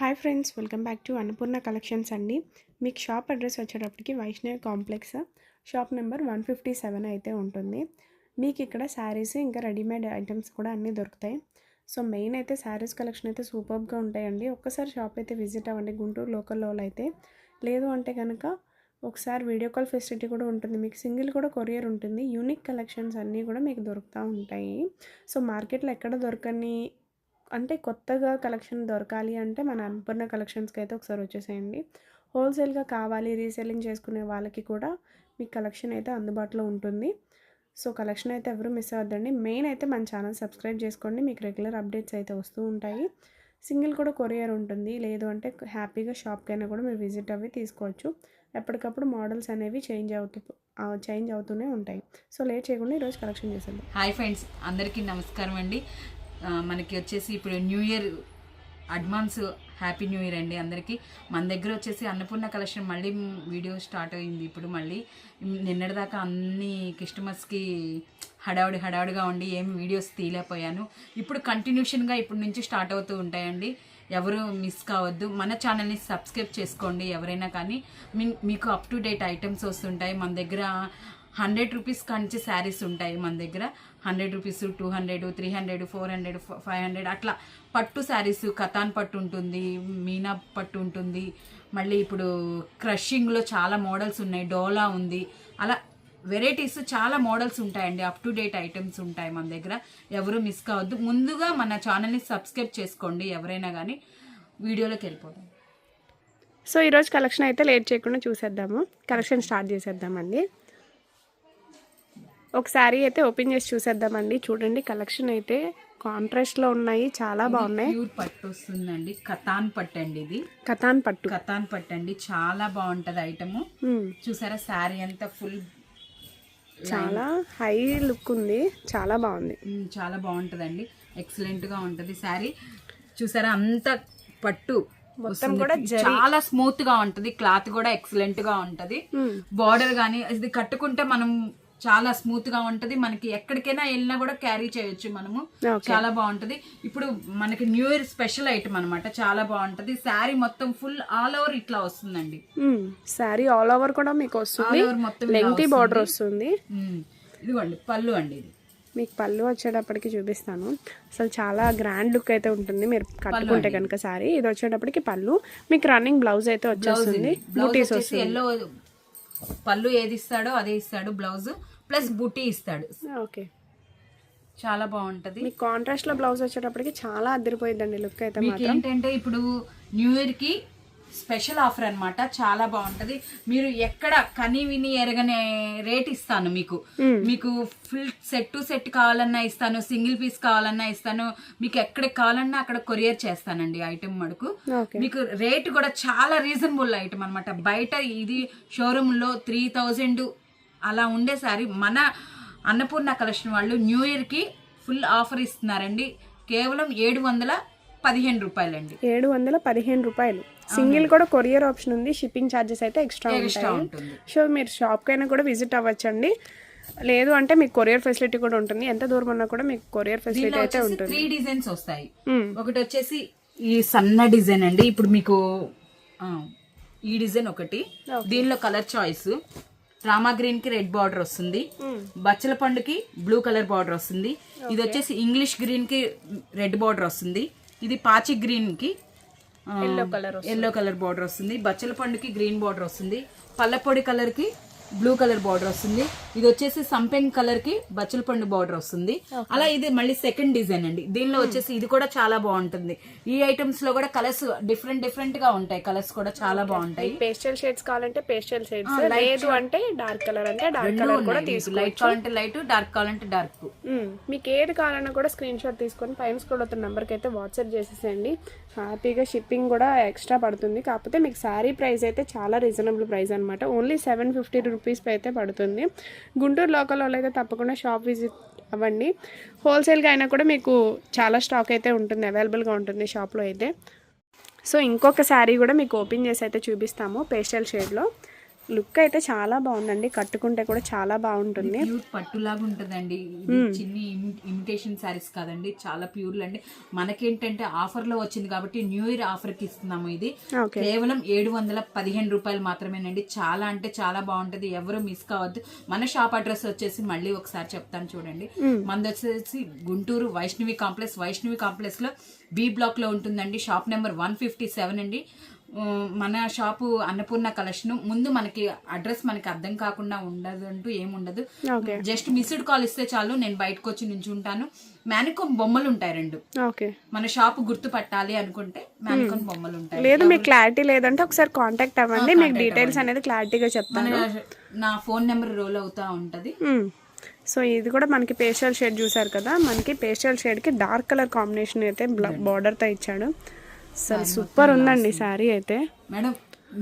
Hi friends, welcome back to Annapurna collections అండి. మీకు shop address వచ్చేటప్పటికి వైష్ణవి కాంప్లెక్స్ షాప్ నెంబర్ 157 అయితే ఉంటుంది. మీకు ఇక్కడ శారీస్ ఇంకా రెడీమేడ్ ఐటమ్స్ కూడా అన్నీ దొరుకుతాయి. సో మెయిన్ అయితే శారీస్ కలెక్షన్ అయితే సూపర్గా ఉంటాయండి. ఒక్కసారి షాప్ అయితే విజిట్ అవ్వండి, గుంటూరు లోకల్లో అయితే. లేదు అంటే కనుక ఒకసారి వీడియో కాల్ ఫెసిలిటీ కూడా ఉంటుంది. మీకు సింగిల్ కూడా కొరియర్ ఉంటుంది. యూనిక్ కలెక్షన్స్ అన్నీ కూడా మీకు దొరుకుతూ ఉంటాయి. సో మార్కెట్లో ఎక్కడ దొరకని అంటే కొత్తగా కలెక్షన్ దొరకాలి అంటే మన అన్నపూర్ణ కలెక్షన్స్కి అయితే ఒకసారి వచ్చేసేయండి. హోల్సేల్గా కావాలి రీసెల్లింగ్ చేసుకునే వాళ్ళకి కూడా మీకు కలెక్షన్ అయితే అందుబాటులో ఉంటుంది. సో కలెక్షన్ అయితే ఎవరు మిస్ అవ్వద్దండి. మెయిన్ అయితే మన ఛానల్ సబ్స్క్రైబ్ చేసుకోండి, మీకు రెగ్యులర్ అప్డేట్స్ అయితే వస్తూ ఉంటాయి. సింగిల్ కూడా కొరియర్ ఉంటుంది. లేదు అంటే హ్యాపీగా షాప్కైనా కూడా మీరు విజిట్ అవి తీసుకోవచ్చు. ఎప్పటికప్పుడు మోడల్స్ అనేవి చేంజ్ అవుతూనే ఉంటాయి. సో లేట్ చేయకుండా ఈరోజు కలెక్షన్ చేసేద్దాం. హాయ్ ఫ్రెండ్స్, అందరికీ నమస్కారం అండి. మనకి వచ్చేసి ఇప్పుడు new year advance happy new year అండి అందరికీ. మన దగ్గర వచ్చేసి అన్నపూర్ణ కలెక్షన్ మళ్ళీ వీడియో స్టార్ట్ అయింది. ఇప్పుడు మళ్ళీ నిన్నటిదాకా అన్ని కస్టమర్స్కి హడావుడిగా ఉండి ఏమి వీడియోస్ తీయలేకపోయాను. ఇప్పుడు కంటిన్యూషన్గా ఇప్పటి నుంచి స్టార్ట్ అవుతూ ఉంటాయండి. ఎవరు మిస్ కావద్దు. మన ఛానల్ని సబ్స్క్రైబ్ చేసుకోండి. ఎవరైనా కానీ మీకు అప్ టు డేట్ ఐటమ్స్ వస్తుంటాయి. మన దగ్గర 100 రూపీస్ కాంచి శారీస్ ఉంటాయి. మన దగ్గర 100 రూపీస్, 200, 300, 400, 500 అట్లా పట్టు శారీస్, కతాన్ పట్టు ఉంటుంది, మీనా పట్టు ఉంటుంది. మళ్ళీ ఇప్పుడు క్రషింగ్లో చాలా మోడల్స్ ఉన్నాయి, డోలా ఉంది. అలా వెరైటీస్ చాలా మోడల్స్ ఉంటాయండి. అప్ టు డేట్ ఐటమ్స్ ఉంటాయి మన దగ్గర. ఎవరు మిస్ కావద్దు. ముందుగా మన ఛానల్ని సబ్స్క్రైబ్ చేసుకోండి. ఎవరైనా కానీ వీడియోలోకి వెళ్ళిపోతాం. సో ఈరోజు కలెక్షన్ అయితే లేట్ చేయకుండా చూసేద్దాము. కలెక్షన్ స్టార్ట్ చేసేద్దామండి. ఒక శారీ అయితే ఓపెన్ చేసి చూసేద్దామండి. చూడండి, కలెక్షన్ అయితే కాంట్రాస్ట్లో ఉన్నాయి, చాలా బాగున్నాయి. ప్యూర్ పట్టు వస్తుందండి, కతాన్ పట్టు అండి. ఇది కతాన్ పట్టు అండి. చాలా బాగుంటది ఐటమ్. చూసారా శారీ అంతా ఫుల్ చాలా హై లుక్ ఉంది, చాలా బాగుంది. చాలా బాగుంటదండి, ఎక్సలెంట్ గా ఉంటది శారీ. చూసారా అంత పట్టు మొత్తం కూడా చాలా స్మూత్ గా ఉంటది. క్లాత్ కూడా ఎక్సలెంట్ గా ఉంటది. బార్డర్ గానీ ఇది కట్టుకుంటే మనం చాలా స్మూత్ గా ఉంటది. మనకి ఎక్కడికైనా వెళ్ళినా కూడా క్యారీ చేయొచ్చు మనము. చాలా బాగుంటది. ఇప్పుడు మనకి న్యూ ఇయర్ స్పెషల్ ఐటమ్ అనమాట. చాలా బాగుంటది. శారీ మొత్తం ఫుల్ ఆల్ ఓవర్ ఇట్లా వస్తుందండి. శారీ ఆల్ ఓవర్ కూడా మీకు వస్తుంది. మొత్తం లెంగ్తీ బార్డర్ వస్తుంది. ఇదిగోండి పళ్ళు అండి. ఇది మీకు పళ్ళు వచ్చేటప్పటికి చూపిస్తాను. అసలు చాలా గ్రాండ్ లుక్ అయితే ఉంటుంది మీరు కట్టుకుంటే కనుక శారీ. ఇది వచ్చేటప్పటికి పళ్ళు. మీకు రన్నింగ్ బ్లౌజ్ అయితే వచ్చేస్తుంది. బూటీస్ వస్తుంది. ఎల్లో పళ్ళు ఏది ఇస్తాడో అదే ఇస్తాడు. బ్లౌజ్ ప్లస్ బూటీ ఇస్తాడు. ఓకే, చాలా బాగుంటది. మీకు కాంట్రాస్ట్ లో బ్లౌజ్ వచ్చేటప్పటికి చాలా అదిరిపోయిందండి లుక్ అయితే. మీకు ఏంటంటే ఇప్పుడు న్యూ ఇయర్ కి స్పెషల్ ఆఫర్ అన్నమాట. చాలా బాగుంటది. మీరు ఎక్కడ కని విని ఎరగనే రేట్ ఇస్తాను మీకు. మీకు ఫుల్ సెట్ టు సెట్ కావాలన్నా ఇస్తాను, సింగిల్ పీస్ కావాలన్నా ఇస్తాను. మీకు ఎక్కడికి కావాలన్నా అక్కడ కొరియర్ చేస్తానండి ఐటమ్ మడుకు. మీకు రేట్ కూడా చాలా రీజనబుల్ ఐటమ్ అనమాట. బయట ఇది షోరూమ్ లో 3000 అలా ఉండే సారీ మన అన్నపూర్ణ కలెక్షన్ వాళ్ళు న్యూ ఇయర్ కి ఫుల్ ఆఫర్ ఇస్తున్నారండి. కేవలం 715 రూపాయలండి. 715 రూపాయలు. సింగిల్ కూడా కొరియర్ ఆప్షన్ ఉంది. షిప్పింగ్ ఛార్జెస్ అయితే ఎక్స్ట్రా ఉంటుంది. సో మీరు షాప్కైనా కూడా విజిట్ అవ్వచ్చండి. లేదు అంటే మీకు కొరియర్ ఫెసిలిటీ కూడా ఉంటుంది. ఎంత దూరం ఉన్నా కూడా మీకు కొరియర్ ఫెసిలిటీ అయితే ఉంటుంది. 3 డిజైన్స్ వస్తాయి. ఒకటి వచ్చేసి ఈ సన్న డిజైన్ అండి. ఇప్పుడు మీకు ఈ డిజైన్ ఒకటి. దీనిలో కలర్ చాయిస్ రామా గ్రీన్ కి రెడ్ బార్డర్ వస్తుంది, బచ్చల పండుకి బ్లూ కలర్ బార్డర్ వస్తుంది. ఇది వచ్చేసి ఇంగ్లీష్ గ్రీన్ కి రెడ్ బార్డర్ వస్తుంది. ఇది పాచి గ్రీన్ కి ఎల్లో కలర్ బార్డర్ వస్తుంది. బచ్చల పండుకి గ్రీన్ బార్డర్ వస్తుంది. పల్లపొడి కలర్ కి బ్లూ కలర్ బార్డర్ వస్తుంది. ఇది వచ్చేసి సంపెంగ్ కలర్ కి బచ్చల పండు బార్డర్ వస్తుంది. అలా ఇది మళ్ళీ సెకండ్ డిజైన్ అండి. దీనిలో వచ్చేసి ఇది కూడా చాలా బాగుంటుంది. ఈ ఐటమ్స్ లో కూడా కలర్స్ డిఫరెంట్ గా ఉంటాయి. కలర్స్ కూడా చాలా బాగుంటాయి. పేస్టల్ షేడ్స్ కావాలంటే పేస్టల్ షేడ్స్, లేదు అంటే డార్క్ కలర్ అంటే డార్క్ కలర్ కూడా తీసుకోవచ్చు. లైట్ కావాలంటే లైట్, డార్క్ కావాలంటే డార్క్. మీకు ఏది కావాలన్నా కూడా స్క్రీన్ షాట్ తీసుకొని పైన స్క్రోల్ అవుతున్న నెంబర్కి అయితే వాట్సాప్ చేసేసేయండి. హ్యాపీగా షిప్పింగ్ కూడా ఎక్స్ట్రా పడుతుంది. కాకపోతే మీకు శారీ ప్రైస్ అయితే చాలా రీజనబుల్ ప్రైస్ అనమాట. ఓన్లీ 750 రూపీస్ అయితే పడుతుంది. గుంటూరు లోకల్ వాళ్ళు అయితే తప్పకుండా షాప్ విజిట్ అవ్వండి. హోల్సేల్గా అయినా కూడా మీకు చాలా స్టాక్ అయితే ఉంటుంది, అవైలబుల్గా ఉంటుంది షాప్లో అయితే. సో ఇంకొక శారీ కూడా మీకు ఓపెన్ చేసి అయితే చూపిస్తాము పేస్టల్ షేడ్లో. లుక్ అయితే చాలా బాగుందండి, కట్టుకుంటే కూడా చాలా బాగుంటుంది. ప్యూర్ పట్టులాగా ఉంటుందండి. ఇది చిన్ని ఇమిటేషన్ శారీస్ కాదండి, చాలా ప్యూర్ అండి. మనకేంటంటే ఆఫర్ లో వచ్చింది కాబట్టి న్యూ ఇయర్ ఆఫర్ కి ఇస్తున్నాము. ఇది కేవలం 715 రూపాయలు మాత్రమేనండి. చాలా అంటే చాలా బాగుంటది, ఎవరు మిస్ కావద్దు. మన షాప్ అడ్రస్ వచ్చేసి మళ్ళీ ఒకసారి చెప్తాను చూడండి. మనది వచ్చేసి గుంటూరు వైష్ణవి కాంప్లెక్స్ లో బి బ్లాక్ లో ఉంటుందండి. షాప్ నెంబర్ 157 అండి. మన షాపు అన్నపూర్ణ కలెక్షన్. ముందు మనకి అడ్రస్ మనకి అర్థం కాకుండా ఉండదు అంటూ ఏముండదు. జస్ట్ మిస్డ్ కాల్ ఇస్తే చాలు, నేను బయటకు వచ్చి నించుంటాను. మ్యానికోన్ బొమ్మలు ఉంటాయి 2. మన షాపు గుర్తు పట్టాలి అనుకుంటే మ్యానికోన్ బొమ్మలు ఉంటాయి. లేదు మీకు క్లారిటీ లేదంటే ఒకసారి కాంటాక్ట్ అవ్వండి, మీకు డీటెయిల్స్ అనేది క్లారిటీగా చెప్తాను. నా ఫోన్ నెంబర్ రోల్ అవుతా ఉంటది. సో ఇది కూడా మనకి పేస్టల్ షేడ్ చూసారు కదా, మనకి పేస్టల్ షేడ్కి డార్క్ కలర్ కాంబినేషన్ అయితే బార్డర్తో ఇచ్చాడు. అసలు సూపర్ ఉందండి శారీ అయితే. మేడం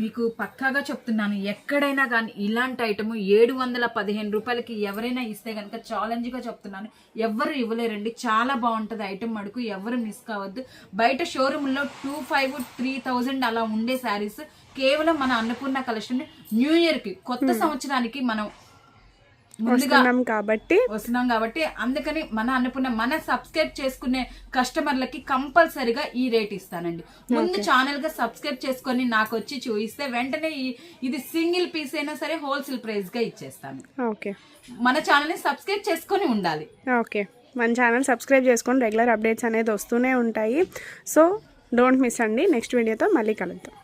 మీకు పక్కాగా చెప్తున్నాను, ఎక్కడైనా కానీ ఇలాంటి ఐటమ్ 715 రూపాయలకి ఎవరైనా ఇస్తే కనుక ఛాలెంజ్గా చెప్తున్నాను, ఎవరు ఇవ్వలేరండి. చాలా బాగుంటుంది ఐటమ్ మడుకు, ఎవరు మిస్ కావద్దు. బయట షోరూంలో 2500-3000 అలా ఉండే శారీస్ కేవలం మన అన్నపూర్ణ కలెక్షన్ న్యూ ఇయర్కి, కొత్త సంవత్సరానికి మనం వస్తున్నాం కాబట్టి అందుకని మన అన్నపూర్ణ మన సబ్స్క్రైబ్ చేసుకునే కస్టమర్లకి కంపల్సరిగా ఈ రేట్ ఇస్తానండి. ముందు ఛానల్ గా సబ్స్క్రైబ్ చేసుకొని నాకు వచ్చి చూపిస్తే వెంటనే ఇది సింగిల్ పీస్ అయినా సరే హోల్సేల్ ప్రైస్ గా ఇచ్చేస్తాను. మన ఛానల్ ని సబ్స్క్రైబ్ చేసుకొని ఉండాలి. మన ఛానల్ సబ్స్క్రైబ్ చేసుకొని రెగ్యులర్ అప్డేట్స్ అనేది వస్తూనే ఉంటాయి. సో డోంట్ మిస్ అండి. నెక్స్ట్ వీడియోతో మళ్ళీ కలుద్దాం.